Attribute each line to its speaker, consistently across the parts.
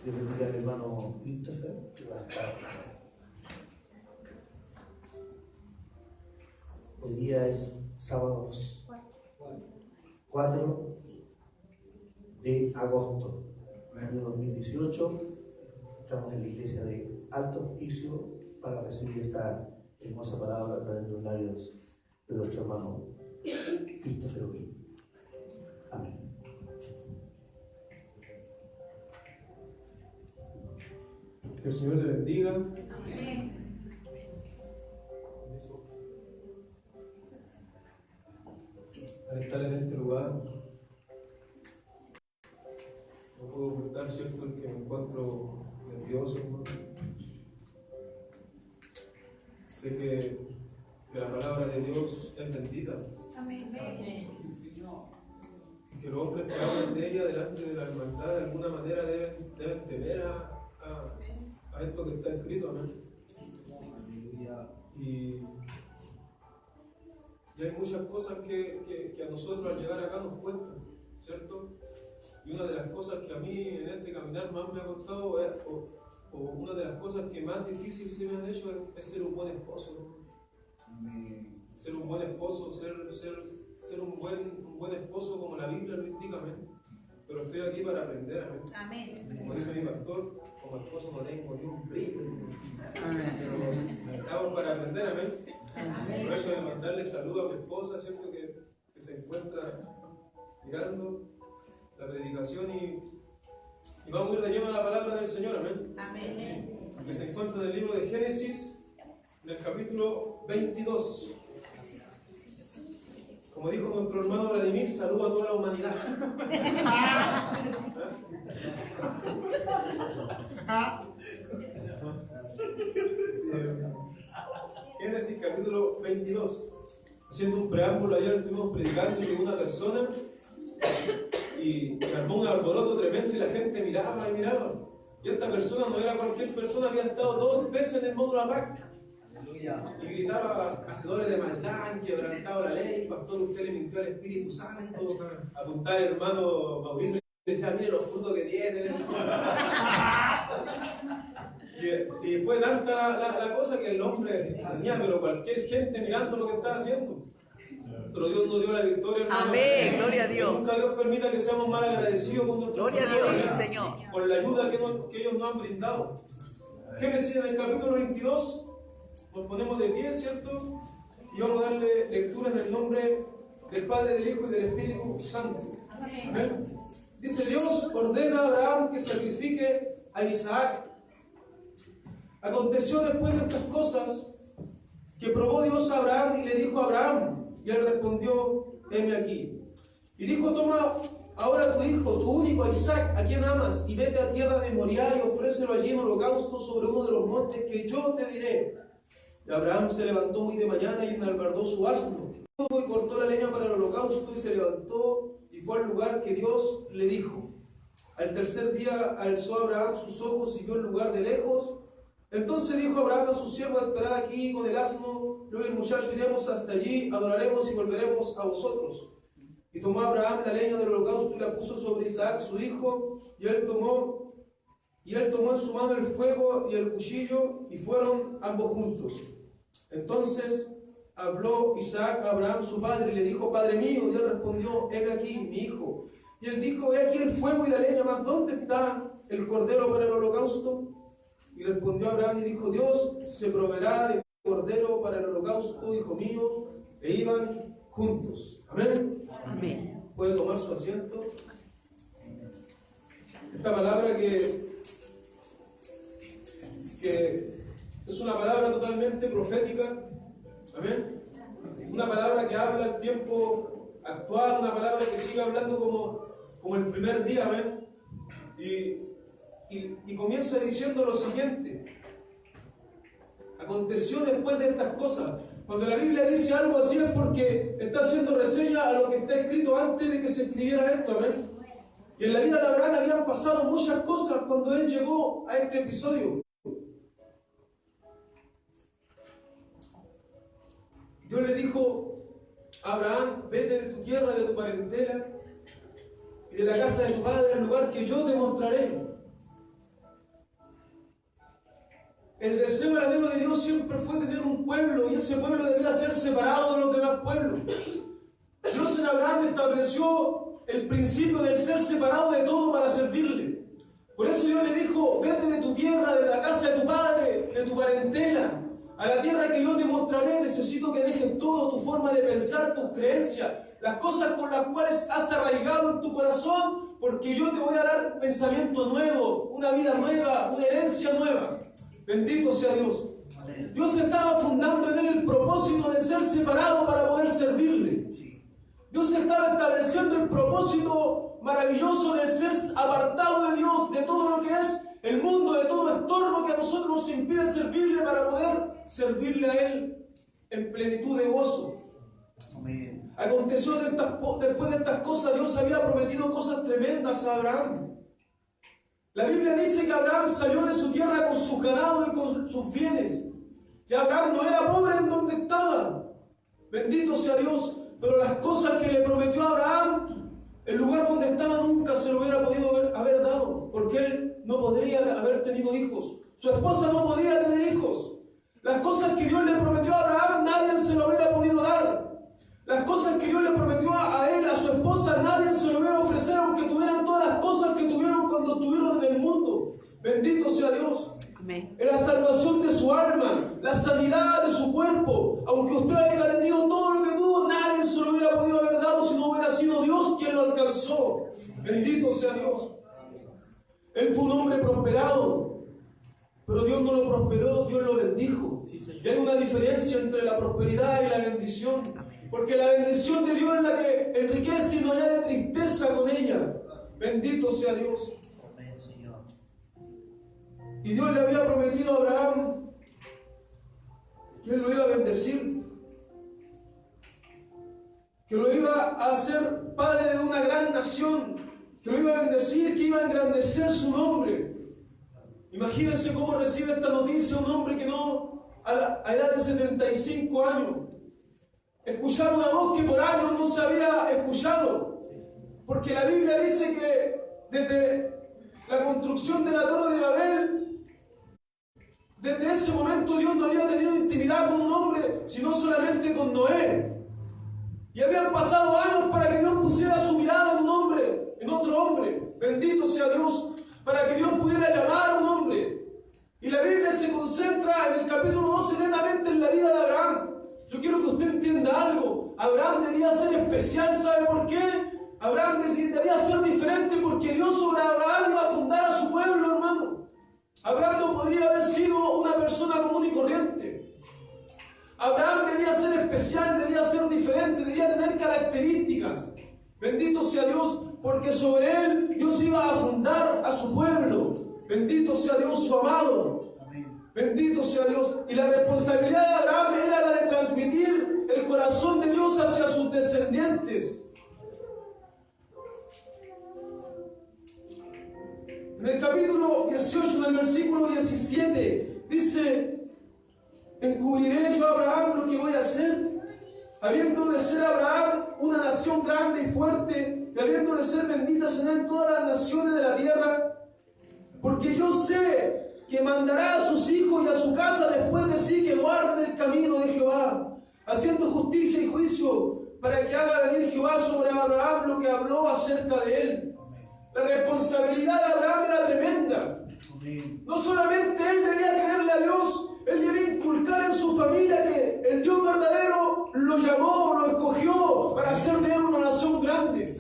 Speaker 1: Dios bendiga a mi hermano Christopher, que va a estar. Hoy día es sábado 4 de agosto del año 2018. Estamos en la iglesia de Alto Hospicio para recibir esta hermosa palabra a través de los labios de nuestro hermano Christopher O'Neill. Amén.
Speaker 2: Que el Señor le bendiga.
Speaker 3: Amén.
Speaker 2: Al estar en este lugar, no puedo ocultar, ¿cierto?, el que me encuentro nervioso, hermano. Sé que la palabra de Dios es bendita.
Speaker 3: Amén.
Speaker 2: Y que los hombres que hablan de ella delante de la hermandad de alguna manera deben temer a esto que está escrito. Amén. Y hay muchas cosas que a nosotros al llegar acá nos cuentan, ¿cierto? Y una de las cosas que a mí en este caminar más me ha costado o una de las cosas que más difícil se me han hecho es ser un buen esposo, ¿no? Ser un buen esposo, ser un buen esposo como la Biblia lo indica, amén. Pero estoy aquí para aprender, amén.
Speaker 3: Amén.
Speaker 2: Como dice mi pastor, como esposo no tengo ni un brillo. Pero estamos para aprender, amén. Por eso de mandarle saludo a mi esposa, ¿cierto? Que se encuentra mirando la predicación y vamos a ir de lleno a la palabra del Señor, amén.
Speaker 3: Amén.
Speaker 2: Que se encuentra en el libro de Génesis, del capítulo 22. Como dijo nuestro hermano Vladimir, saludo a toda la humanidad. Génesis capítulo 22. Haciendo un preámbulo, ayer estuvimos predicando y llegó una persona y armó un alboroto tremendo y la gente miraba y miraba. Y esta persona no era cualquier persona, había estado 2 veces en el módulo APAC. Y gritaba, hacedores de maldad, han quebrantado la ley, pastor, usted le mintió al Espíritu Santo. Apuntar al hermano Mauricio y decía, mire los frutos que tiene. Y fue tanta la cosa que el hombre tenía, pero cualquier gente mirando lo que estaba haciendo. Pero Dios nos dio la victoria.
Speaker 4: Amén, gloria a Dios.
Speaker 2: Nunca Dios permita que seamos mal agradecidos con nuestro
Speaker 4: Gloria a Dios, sí, Señor.
Speaker 2: Por la ayuda que ellos nos han brindado. Génesis en el capítulo 22. Nos ponemos de pie, ¿cierto? Y vamos a darle lectura en el nombre del Padre, del Hijo y del Espíritu Santo. Amén. Dice Dios, ordena a Abraham que sacrifique a Isaac. Aconteció después de estas cosas que probó Dios a Abraham y le dijo a Abraham, y él respondió, heme aquí. Y dijo, toma ahora tu hijo, tu único Isaac, a quien amas, y vete a tierra de Moriah y ofrécelo allí en holocausto sobre uno de los montes que yo te diré. Y Abraham se levantó muy de mañana y enalbardó su asno, y cortó la leña para el holocausto, y se levantó y fue al lugar que Dios le dijo. Al tercer día alzó Abraham sus ojos y vio el lugar de lejos. Entonces dijo Abraham a su siervo, esperad aquí con el asno, luego el muchacho iremos hasta allí, adoraremos y volveremos a vosotros. Y tomó Abraham la leña del holocausto y la puso sobre Isaac su hijo, y él tomó en su mano el fuego y el cuchillo, y fueron ambos juntos. Entonces habló Isaac a Abraham su padre y le dijo, Padre mío, y él respondió, heme aquí, mi hijo. Y él dijo, he aquí el fuego y la leña, mas ¿dónde está el cordero para el holocausto? Y respondió Abraham y dijo, Dios se proveerá de cordero para el holocausto, hijo mío. E iban juntos. Amén.
Speaker 4: Amén.
Speaker 2: Puede tomar su asiento. Esta palabra que es una palabra totalmente profética. Amén. Una palabra que habla al tiempo actual, una palabra que sigue hablando como el primer día. Amén. Y comienza diciendo lo siguiente. Aconteció después de estas cosas. Cuando la Biblia dice algo así es porque está haciendo reseña a lo que está escrito antes de que se escribiera esto, amén. Y en la vida de Abraham habían pasado muchas cosas cuando él llegó a este episodio. Dios le dijo a Abraham, vete de tu tierra, de tu parentela y de la casa de tu padre al lugar que yo te mostraré. el deseo y el anhelo de Dios siempre fue tener un pueblo, y ese pueblo debía ser separado de los demás pueblos. Dios en Abraham estableció el principio del ser separado de todo para servirle. Por eso Dios le dijo: vete de tu tierra, de la casa de tu padre, de tu parentela, a la tierra que yo te mostraré. Necesito que dejes todo, tu forma de pensar, tus creencias, las cosas con las cuales has arraigado en tu corazón, porque yo te voy a dar pensamiento nuevo, una vida nueva, una herencia nueva. Bendito sea Dios. Dios estaba fundando en él el propósito de ser separado para poder servirle. Dios estaba estableciendo el propósito maravilloso del ser apartado de Dios, de todo lo que es el mundo, de todo estorbo que a nosotros nos impide servirle, para poder servirle a Él en plenitud de gozo.
Speaker 1: Amén.
Speaker 2: Aconteció después de estas cosas, Dios había prometido cosas tremendas a Abraham. La Biblia dice que Abraham salió de su tierra con su ganado y con sus bienes. Y Abraham no era pobre en donde estaba. Bendito sea Dios. Pero las cosas que le prometió a Abraham, el lugar donde estaba nunca se lo hubiera podido haber dado, porque él no podría haber tenido hijos. Su esposa no podía tener hijos. Las cosas que Dios le prometió a Abraham, nadie se lo hubiera podido dar. Las cosas que Dios le prometió a él, a su esposa, nadie se lo hubiera ofrecer, aunque tuvieran todas las cosas que tuvieron cuando estuvieron en el mundo. Bendito sea Dios.
Speaker 4: Amén.
Speaker 2: En la salvación de su alma, la sanidad de su cuerpo. Aunque usted haya tenido todo lo que tuvo, nadie se lo hubiera podido haber dado si no hubiera sido Dios quien lo alcanzó. Bendito sea Dios. Él fue un hombre prosperado, pero Dios no lo prosperó, Dios lo bendijo. Y hay una diferencia entre la prosperidad y la bendición, porque la bendición de Dios es la que enriquece y no añade tristeza con ella. Bendito sea Dios.
Speaker 1: Amén, Señor.
Speaker 2: Y Dios le había prometido a Abraham que Él lo iba a bendecir, que lo iba a hacer padre de una gran nación, que lo iba a bendecir, que iba a engrandecer su nombre. Imagínense cómo recibe esta noticia un hombre que no, a edad de 75 años, escuchar una voz que por años no se había escuchado, porque la Biblia dice que desde la construcción de la Torre de Babel, desde ese momento Dios no había tenido intimidad con un hombre, sino solamente con Noé. Y habían pasado años para que Dios pusiera su mirada en un hombre, en otro hombre. Bendito sea Dios, para que Dios pudiera llamar a un hombre. Y la Biblia se concentra en el capítulo 12 netamente en la vida de Abraham. Yo quiero que usted entienda algo. Abraham debía ser especial, ¿sabe por qué? Abraham debía ser diferente, porque Dios sobre Abraham iba a fundar a su pueblo, hermano. Abraham no podría haber sido una persona común y corriente. Abraham debía ser especial, debía ser diferente, debía tener características. Bendito sea Dios, porque sobre él Dios iba a fundar a su pueblo. Bendito sea Dios, su amado.
Speaker 1: Amén.
Speaker 2: Bendito sea Dios. Y la responsabilidad de Abraham era la de transmitir el corazón de Dios hacia sus descendientes. En el capítulo 18, en el versículo 17, dice: encubriré yo a Abraham lo que voy a hacer, habiendo de ser Abraham una nación grande y fuerte, y habiendo de ser benditas en él todas las naciones de la tierra, porque yo sé que mandará a sus hijos y a su casa después de sí que guarden el camino de Jehová, haciendo justicia y juicio, para que haga venir Jehová sobre Abraham lo que habló acerca de él. La responsabilidad de Abraham era tremenda.
Speaker 1: Amén.
Speaker 2: No solamente él debía creerle a Dios, él debía inculcar en su familia que el Dios verdadero lo llamó, lo escogió para hacer de él una nación grande.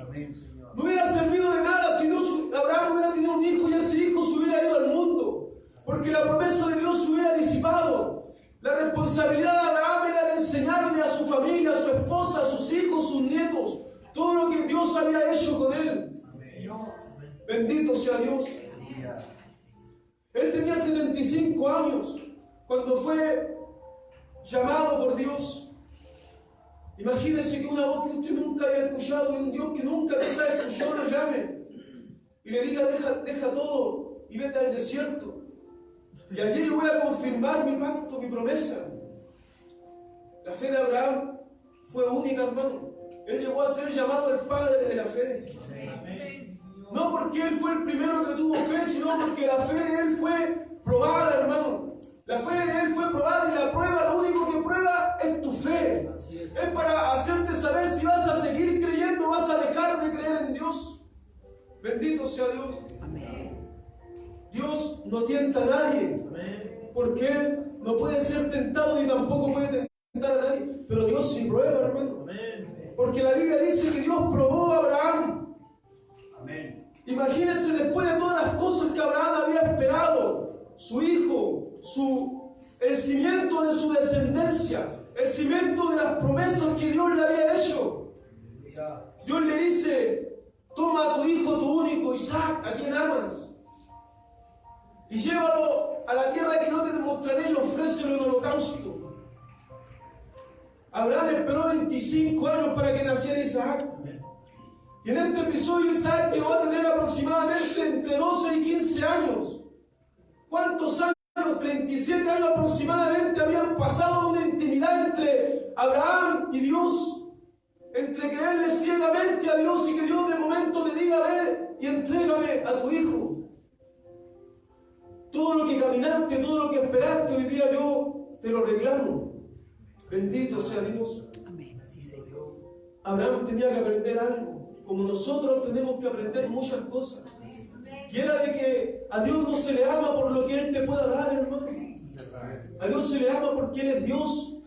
Speaker 1: Amén, Señor.
Speaker 2: No hubiera servido de nada si no Abraham hubiera tenido un hijo y ese hijo se hubiera ido al mundo, porque la promesa de Dios se hubiera disipado. La responsabilidad de Abraham era de enseñarle a su familia, a su esposa, a sus hijos, sus nietos, todo lo que Dios había hecho con él. Bendito sea Dios. Él tenía 75 años cuando fue llamado por Dios. Imagínese que una voz que usted nunca había escuchado y un Dios que nunca quizás escuchó lo llame y le diga: deja todo y vete al desierto. Y allí yo voy a confirmar mi pacto, mi promesa. La fe de Abraham fue única, hermano. Él llegó a ser llamado el padre de la fe. No porque él fue el primero que tuvo fe, sino porque la fe de él fue probada, hermano. La fe de él fue probada y la prueba, lo único que prueba es tu fe. Es para hacerte saber si vas a seguir creyendo o vas a dejar de creer en Dios. Bendito sea Dios.
Speaker 4: Amén.
Speaker 2: Dios no tienta a nadie. Porque Él no puede ser tentado ni tampoco puede tentar a nadie. Pero Dios sí prueba, hermano. Porque la Biblia dice que Dios probó a Abraham. Imagínense después de todas las cosas que Abraham había esperado. Su hijo, el cimiento de su descendencia, el cimiento de las promesas que Dios le había hecho. Dios le dice: toma a tu hijo, tu único, Isaac, a quien amas, y llévalo a la tierra que yo te demostraré y ofrécelo en holocausto. Abraham esperó 25 años para que naciera Isaac. Y en este episodio Isaac llegó a tener aproximadamente entre 12 y 15 años. ¿Cuántos años? 37 años aproximadamente habían pasado de una intimidad entre Abraham y Dios, entre creerle ciegamente a Dios y que Dios de momento le diga: ve y entrégame a tu hijo. Todo lo que caminaste, todo lo que esperaste, hoy día yo te lo reclamo. Bendito sea Dios.
Speaker 4: Amén. Sí, Señor.
Speaker 2: Abraham tenía que aprender algo, como nosotros tenemos que aprender muchas cosas. Y era de que a Dios no se le ama por lo que Él te pueda dar, hermano. A Dios se le ama porque Él es Dios.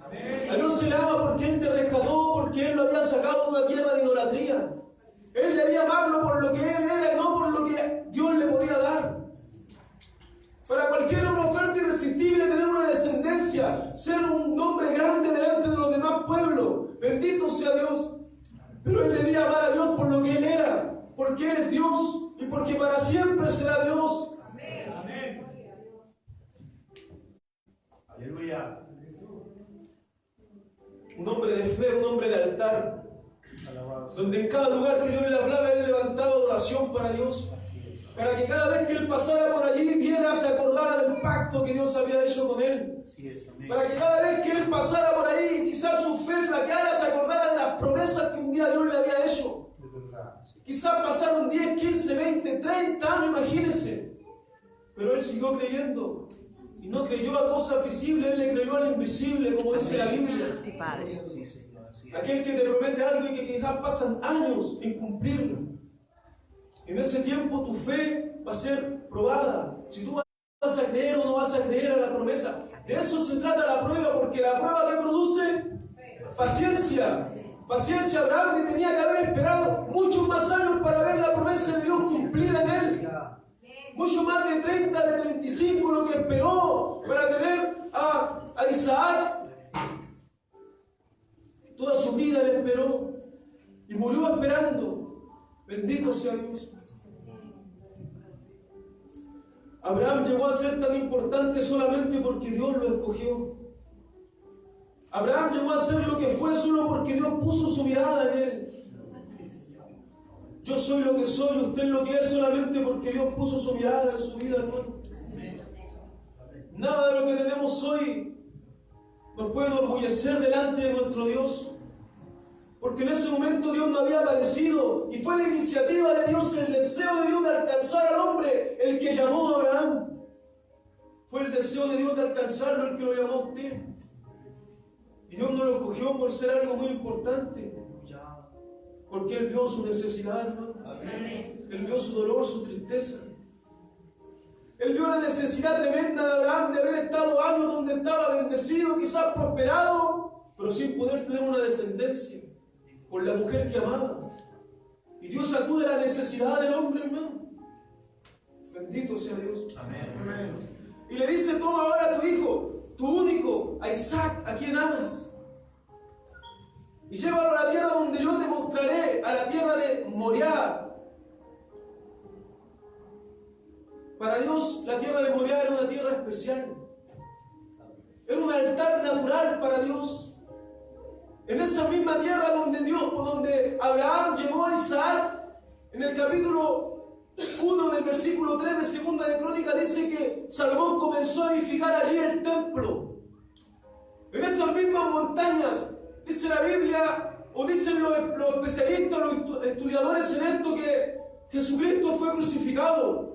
Speaker 2: A Dios se le ama porque Él te rescató, porque Él lo había sacado de una tierra de idolatría. Él debía amarlo por lo que Él era y no por lo que Dios le podía dar. Para cualquiera una oferta irresistible tener una descendencia, ser un hombre grande delante de los demás pueblos. Bendito sea Dios. Pero Él debía amar a Dios por lo que Él era, porque Él es Dios y porque para siempre será Dios.
Speaker 5: Amén. Aleluya.
Speaker 2: Un hombre de fe, un hombre de altar, donde en cada lugar que Dios le hablaba, Él levantaba adoración para Dios, para que cada vez que Él pasara por allí viera, se acordara del pacto que Dios había hecho con Él, para que cada vez que Él pasara por ahí, quizás su fe flaqueara, se acordara de las promesas que un día Dios le había hecho. Quizás pasaron 10, 15, 20, 30 años, imagínense, pero Él siguió creyendo. Y no creyó a cosas visibles, Él le creyó al invisible, como dice la Biblia.
Speaker 4: Sí, Padre.
Speaker 2: Aquel que te promete algo y que quizás pasan años en cumplirlo. En ese tiempo tu fe va a ser probada. Si tú vas a creer o no vas a creer a la promesa. De eso se trata la prueba, porque la prueba que produce paciencia. Paciencia. Abraham que tenía que haber esperado muchos más años para ver la promesa de Dios cumplida en él. Mucho más de 30, de 35 lo que esperó para tener a Isaac. Toda su vida le esperó y murió esperando. Bendito sea Dios. Abraham llegó a ser tan importante solamente porque Dios lo escogió. Abraham llegó a ser lo que fue solo porque Dios puso su mirada en él. Yo soy lo que soy, usted lo que es solamente porque Dios puso su mirada en su vida, hermano. Nada de lo que tenemos hoy nos puede enorgullecer delante de nuestro Dios. Porque en ese momento Dios no había aparecido y fue la iniciativa de Dios, el deseo de Dios de alcanzar al hombre el que llamó a Abraham. Fue el deseo de Dios de alcanzarlo el que lo llamó a usted. Y Dios no lo escogió por ser algo muy importante. Porque Él vio su necesidad, hermano. Él vio su dolor, su tristeza. Él vio la necesidad tremenda de Abraham de haber estado años donde estaba bendecido, quizás prosperado, pero sin poder tener una descendencia con la mujer que amaba. Y Dios acude a la necesidad del hombre, hermano. Bendito sea Dios.
Speaker 5: Amén.
Speaker 2: Y le dice: toma ahora a tu hijo, tu único, a Isaac, a quien amas, y llévalo a la tierra donde yo te mostraré, a la tierra de Moriah. Para Dios, la tierra de Moriah era una tierra especial. Era un altar natural para Dios. En esa misma tierra donde Abraham llevó a Isaac, en el capítulo 1 del versículo 3 de Segunda de Crónicas dice que Salomón comenzó a edificar allí el templo. En esas mismas montañas, dice la Biblia, o dicen los especialistas, los estudiadores en esto, que Jesucristo fue crucificado.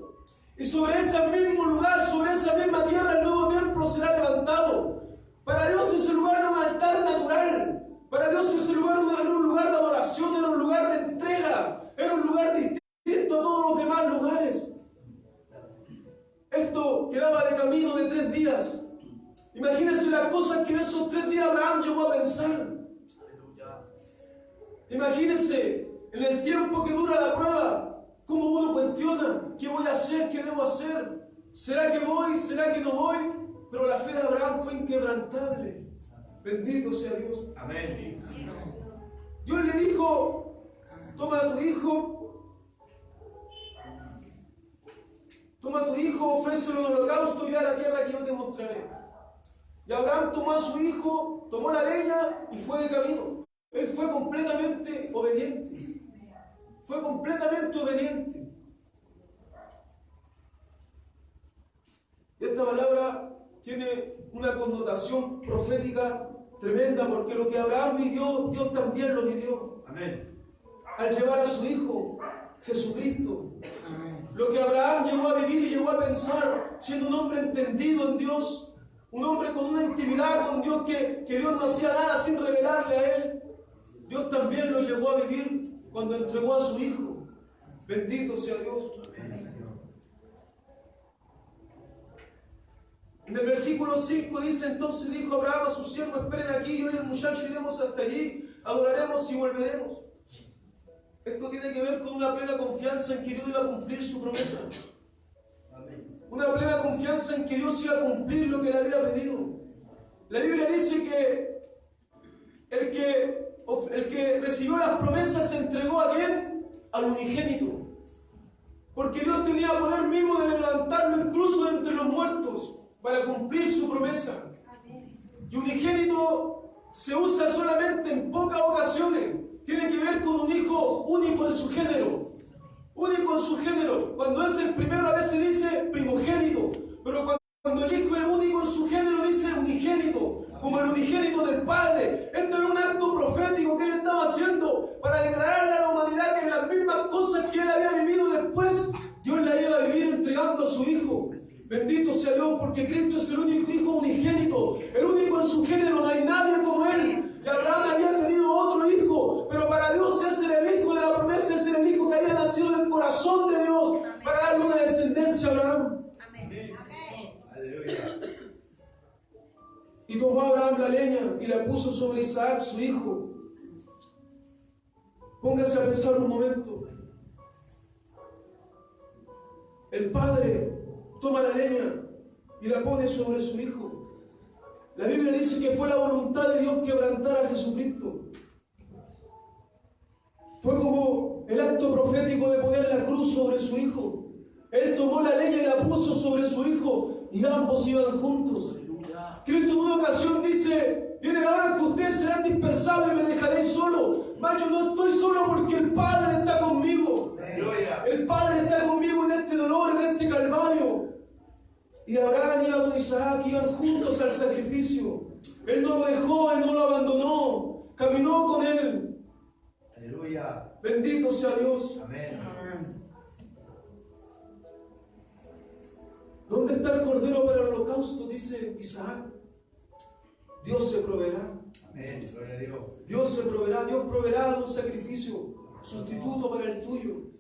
Speaker 2: Y sobre ese mismo lugar, sobre esa misma tierra, el nuevo templo será levantado. Para Dios ese lugar era un altar natural. Para Dios ese lugar era un lugar de adoración, era un lugar de entrega, era un lugar distinto a todos los demás lugares. Esto quedaba de camino de 3 días. Imagínense las cosas que en esos 3 días Abraham llegó a pensar. Imagínense en el tiempo que dura la prueba, cómo uno cuestiona, ¿qué voy a hacer? ¿Qué debo hacer? ¿Será que voy? ¿Será que no voy? Pero la fe de Abraham fue inquebrantable. Bendito sea Dios.
Speaker 5: Amén.
Speaker 2: Dios le dijo, toma a tu hijo, ofrécelo en holocausto y ve a la tierra que yo te mostraré. Y Abraham tomó a su hijo, tomó la leña y fue de camino. Él fue completamente obediente. Fue completamente obediente. Esta palabra tiene una connotación profética tremenda, porque lo que Abraham vivió, Dios también lo vivió.
Speaker 5: Amén.
Speaker 2: Al llevar a su hijo, Jesucristo. Lo que Abraham llegó a vivir y llegó a pensar, siendo un hombre entendido en Dios, un hombre con una intimidad con Dios, que Dios no hacía nada sin revelarle a él. Dios también lo llegó a vivir cuando entregó a su hijo. Bendito sea Dios. En el versículo 5 dice: entonces dijo Abraham a sus siervos, esperen aquí, yo y el muchacho iremos hasta allí, adoraremos y volveremos. Esto tiene que ver con una plena confianza en que Dios iba a cumplir su promesa. Una plena confianza en que Dios iba a cumplir lo que le había pedido. La Biblia dice que el que recibió las promesas se entregó ¿a quién? Al unigénito. Porque Dios tenía poder mismo de levantarlo incluso de entre los muertos para cumplir su promesa. Y unigénito se usa solamente en pocas ocasiones. Tiene que ver con un hijo único en su género. Único en su género. Cuando es el primero a veces dice primogénito. Pero cuando el hijo es único en su género dice unigénito. Como el unigénito del Padre. Esto era un acto profético que él estaba haciendo para declararle a la humanidad que las mismas cosas que él había vivido después, Dios la iba a vivir entregando a su hijo. Bendito sea Dios, porque Cristo es el único hijo unigénito, el único en su género, no hay nadie como él. Y Abraham había tenido otro hijo, pero para Dios ese era el hijo de la promesa, ese era el hijo que había nacido del corazón de Dios para darle una descendencia a Abraham.
Speaker 5: Aleluya.
Speaker 2: Y tomó Abraham la leña y la puso sobre Isaac, su hijo. Póngase a pensar un momento. El padre toma la leña y la pone sobre su hijo. La Biblia dice que fue la voluntad de Dios quebrantar a Jesucristo. Fue como el acto profético de poner la cruz sobre su hijo. Él tomó la leña y la puso sobre su hijo y ambos iban juntos. Cristo en una ocasión dice: viene la hora que ustedes serán dispersados y me dejaréis solo. Mas yo no estoy solo porque el Padre está conmigo. El Padre está conmigo en este dolor, en este calvario. Y Abraham iba con Isaac, iban juntos al sacrificio. Él no lo dejó, él no lo abandonó. Caminó con él.
Speaker 5: Aleluya.
Speaker 2: Bendito sea Dios.
Speaker 5: Amén.
Speaker 2: ¿Dónde está el cordero para el holocausto? Dice Isaac. Dios se proveerá.
Speaker 5: Amén. Gloria a Dios.
Speaker 2: Dios se proveerá. Dios proveerá un sacrificio sustituto para el tuyo.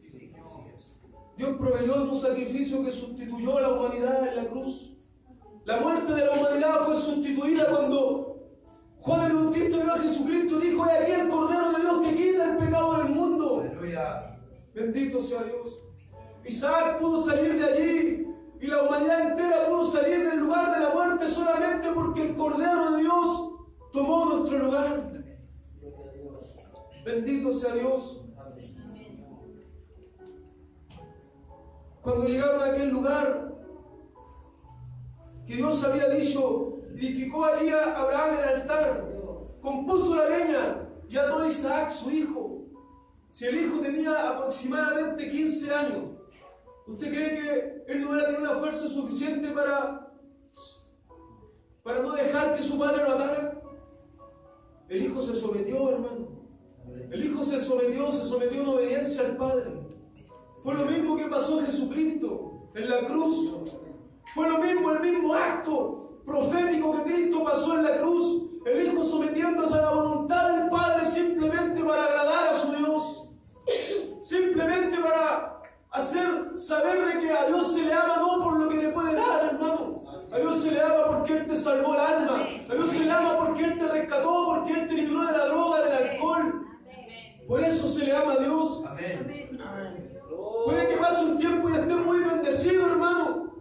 Speaker 2: Dios proveyó un sacrificio que sustituyó a la humanidad en la cruz. La muerte de la humanidad fue sustituida cuando Juan el Bautista vio a Jesucristo y dijo: he aquí el Cordero de Dios que quita el pecado del mundo.
Speaker 5: Aleluya.
Speaker 2: Bendito sea Dios. Isaac pudo salir de allí y la humanidad entera pudo salir del lugar de la muerte solamente porque el Cordero de Dios tomó nuestro lugar. Bendito sea Dios. Cuando llegaron a aquel lugar que Dios había dicho, edificó allí a Abraham el altar, compuso la leña y ató a Isaac su hijo. Si el hijo tenía aproximadamente 15 años, ¿usted cree que él no hubiera tenido la fuerza suficiente para no dejar que su padre lo atara? El hijo se sometió, hermano. El hijo se sometió en obediencia al Padre. Fue lo mismo que pasó a Jesucristo. en la cruz. Fue lo mismo, el mismo acto profético que Cristo pasó en la cruz. El Hijo sometiéndose a la voluntad del Padre simplemente para agradar a su Dios. Simplemente para hacer saberle que a Dios se le ama no por lo que te puede dar, hermano. A Dios se le ama porque Él te salvó el alma. A Dios se le ama porque Él te rescató, porque Él te libró de la droga, del alcohol. Por eso se le ama a Dios.
Speaker 5: Amén.
Speaker 2: Puede que pase un tiempo y estés muy bendecido, hermano.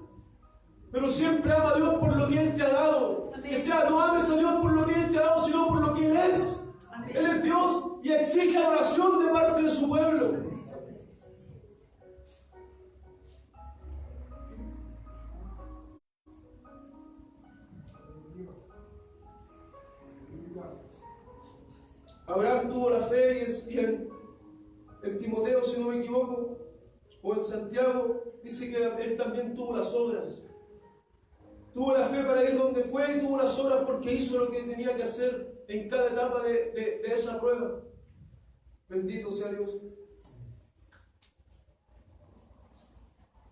Speaker 2: Pero siempre ama a Dios por lo que Él te ha dado. Que sea, no ames a Dios por lo que Él te ha dado, sino por lo que Él es. Él es Dios y exige adoración de parte de su pueblo. Abraham tuvo la fe y en Timoteo, si no me equivoco, o en Santiago, dice que él también tuvo las obras. Tuvo la fe para ir donde fue y tuvo las obras porque hizo lo que tenía que hacer en cada etapa de esa prueba. Bendito sea Dios.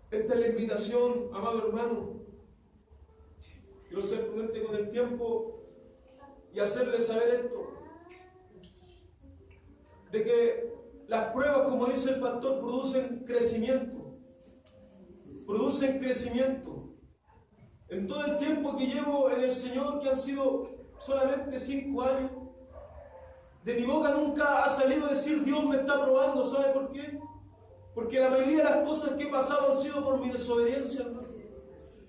Speaker 2: Esta es la invitación, amado hermano. Quiero ser prudente con el tiempo y hacerle saber esto. De que las pruebas, como dice el pastor, producen crecimiento. Producen crecimiento. En todo el tiempo que llevo en el Señor, que han sido solamente 5 años, de mi boca nunca ha salido decir Dios me está probando. ¿Sabe por qué? Porque la mayoría de las cosas que he pasado han sido por mi desobediencia, hermano.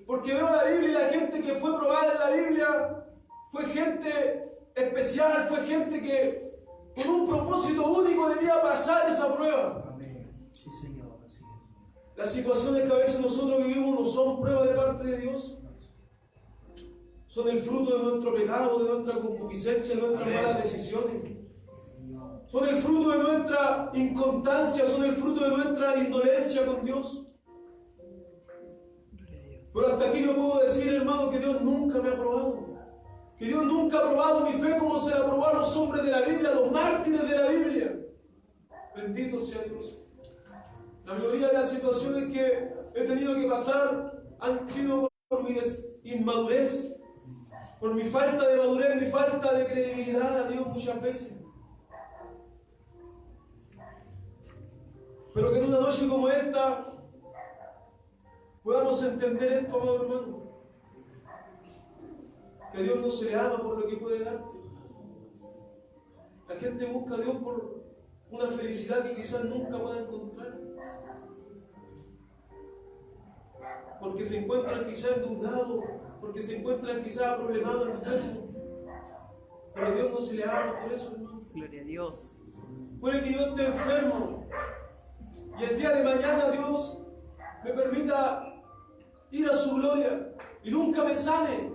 Speaker 2: Porque veo la Biblia y la gente que fue probada en la Biblia fue gente especial, fue gente que con un propósito único debía pasar esa prueba.
Speaker 1: Amén. Sí, Señor, así es.
Speaker 2: Las situaciones que a veces nosotros vivimos no son pruebas de parte de Dios. Son el fruto de nuestro pecado, de nuestra concupiscencia, de nuestras malas decisiones. Son el fruto de nuestra inconstancia, son el fruto de nuestra indolencia con Dios. Pero hasta aquí yo puedo decir, hermano, que Dios nunca me ha probado. Que Dios nunca ha probado mi fe como se la probó a los hombres de la Biblia, a los mártires de la Biblia. Bendito sea Dios. La mayoría de las situaciones que he tenido que pasar han sido por mi inmadurez, por mi falta de madurez, mi falta de credibilidad a Dios muchas veces. Pero que en una noche como esta podamos entender esto, amado hermano. Que a Dios no se le ama por lo que puede darte. La gente busca a Dios por una felicidad que quizás nunca pueda encontrar. Porque se encuentran quizás endeudados, porque se encuentran quizás problemados, enfermos. Pero a Dios no se le ama por eso, hermano.
Speaker 4: Gloria a Dios.
Speaker 2: Puede que yo esté enfermo y el día de mañana Dios me permita ir a su gloria y nunca me sane.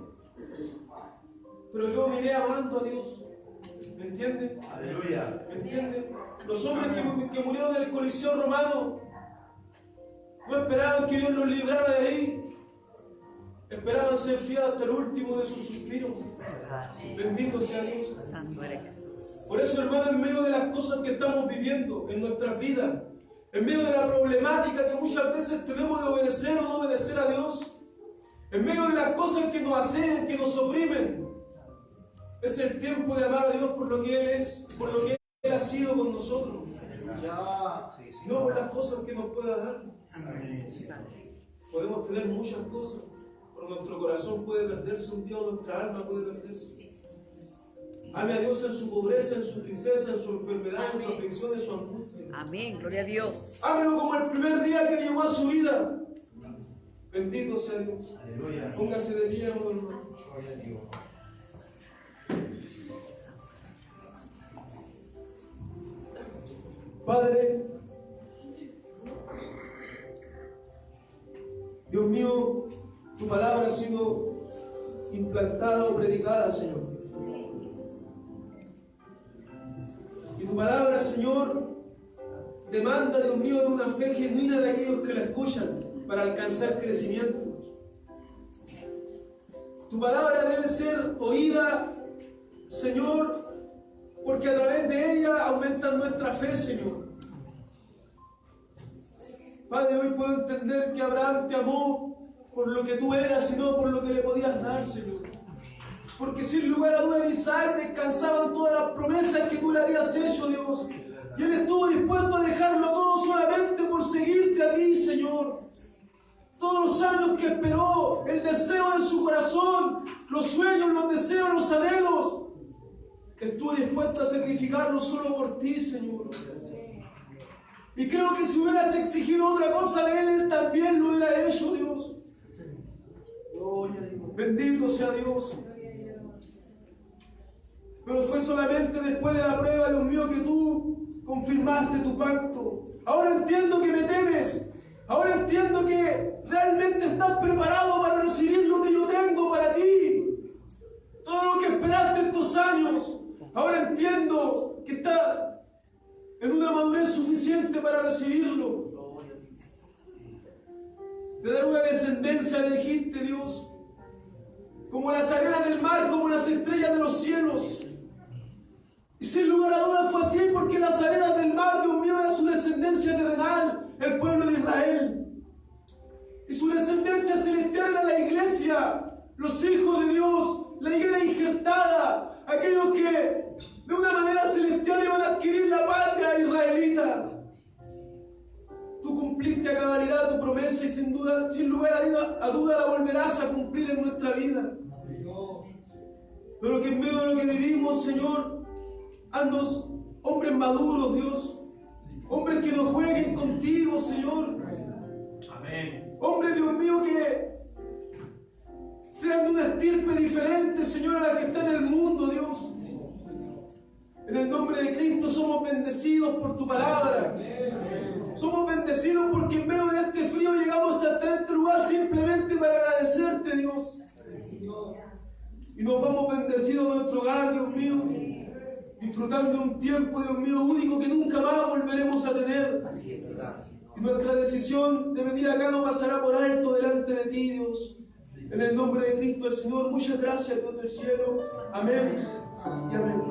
Speaker 2: Pero yo miré amando a Dios. ¿Me entienden?
Speaker 5: Aleluya.
Speaker 2: ¿Me entienden? Los hombres que murieron del Coliseo Romano no esperaban que Dios los librara de ahí. Esperaban ser fieles hasta el último de sus suspiros. Bendito sea Dios.
Speaker 4: Santo eres Jesús.
Speaker 2: Por eso, hermano, en medio de las cosas que estamos viviendo en nuestras vidas, en medio de la problemática que muchas veces tenemos de obedecer o no obedecer a Dios, en medio de las cosas que nos hacen, que nos oprimen, es el tiempo de amar a Dios por lo que Él es, por lo que Él ha sido con nosotros. No por las cosas que nos pueda dar. Podemos tener muchas cosas, pero nuestro corazón puede perderse un día, o nuestra alma puede perderse. Ame a Dios en su pobreza, en su tristeza, en su enfermedad, en su aflicción, en su angustia.
Speaker 4: Amén, gloria a Dios.
Speaker 2: Ámelo como el primer día que llegó a su vida. Bendito sea Dios.
Speaker 5: Aleluya.
Speaker 2: Póngase de pie, amado hermano. Padre, Dios mío, tu palabra ha sido implantada o predicada, Señor. Y tu palabra, Señor, demanda, Dios mío, de una fe genuina de aquellos que la escuchan para alcanzar crecimiento. Tu palabra debe ser oída, Señor, porque a través de ella aumentan nuestra fe, Señor. Padre, hoy puedo entender que Abraham te amó por lo que tú eras y no por lo que le podías dar, Señor. Porque sin lugar a dudas en Isaac descansaban todas las promesas que tú le habías hecho, Dios. Y él estuvo dispuesto a dejarlo todo solamente por seguirte a ti, Señor. Todos los años que esperó, el deseo de su corazón, los sueños, los deseos, los anhelos, estuvo dispuesto a sacrificarlo solo por ti, Señor. Y creo que si hubieras exigido otra cosa de él también lo hubiera hecho, Dios. Bendito sea Dios. Pero fue solamente después de la prueba, Dios mío, que tú confirmaste tu pacto. Ahora entiendo que me temes. Ahora entiendo que realmente estás preparado para recibir lo que yo tengo para ti. Todo lo que esperaste estos años. Ahora entiendo que estás en una madurez suficiente para recibirlo. De dar una descendencia, le dijiste, Dios, como las arenas del mar, como las estrellas de los cielos. Y sin lugar a dudas fue así, porque las arenas del mar, Dios mío, era su descendencia terrenal, el pueblo de Israel. Y su descendencia celestial era la iglesia, los hijos de Dios, la higuera injertada, aquellos que de una manera celestial iban a adquirir la patria israelita. Tú cumpliste a cabalidad tu promesa y sin lugar a duda la volverás a cumplir en nuestra vida. Pero que en medio de lo que vivimos, Señor, haznos hombres maduros, Dios. Hombres que no jueguen contigo, Señor.
Speaker 5: Amén.
Speaker 2: Hombres, Dios mío, que sean de una estirpe diferente, Señor, a la que está en el mundo, Dios. En el nombre de Cristo somos bendecidos por tu palabra. Somos bendecidos porque en medio de este frío llegamos hasta este lugar simplemente para agradecerte, Dios. Y nos vamos bendecidos a nuestro hogar, Dios mío, disfrutando de un tiempo, Dios mío, único que nunca más volveremos a tener. Y nuestra decisión de venir acá no pasará por alto delante de ti, Dios. En el nombre de Cristo el Señor, muchas gracias, Dios del cielo. Amén y amén.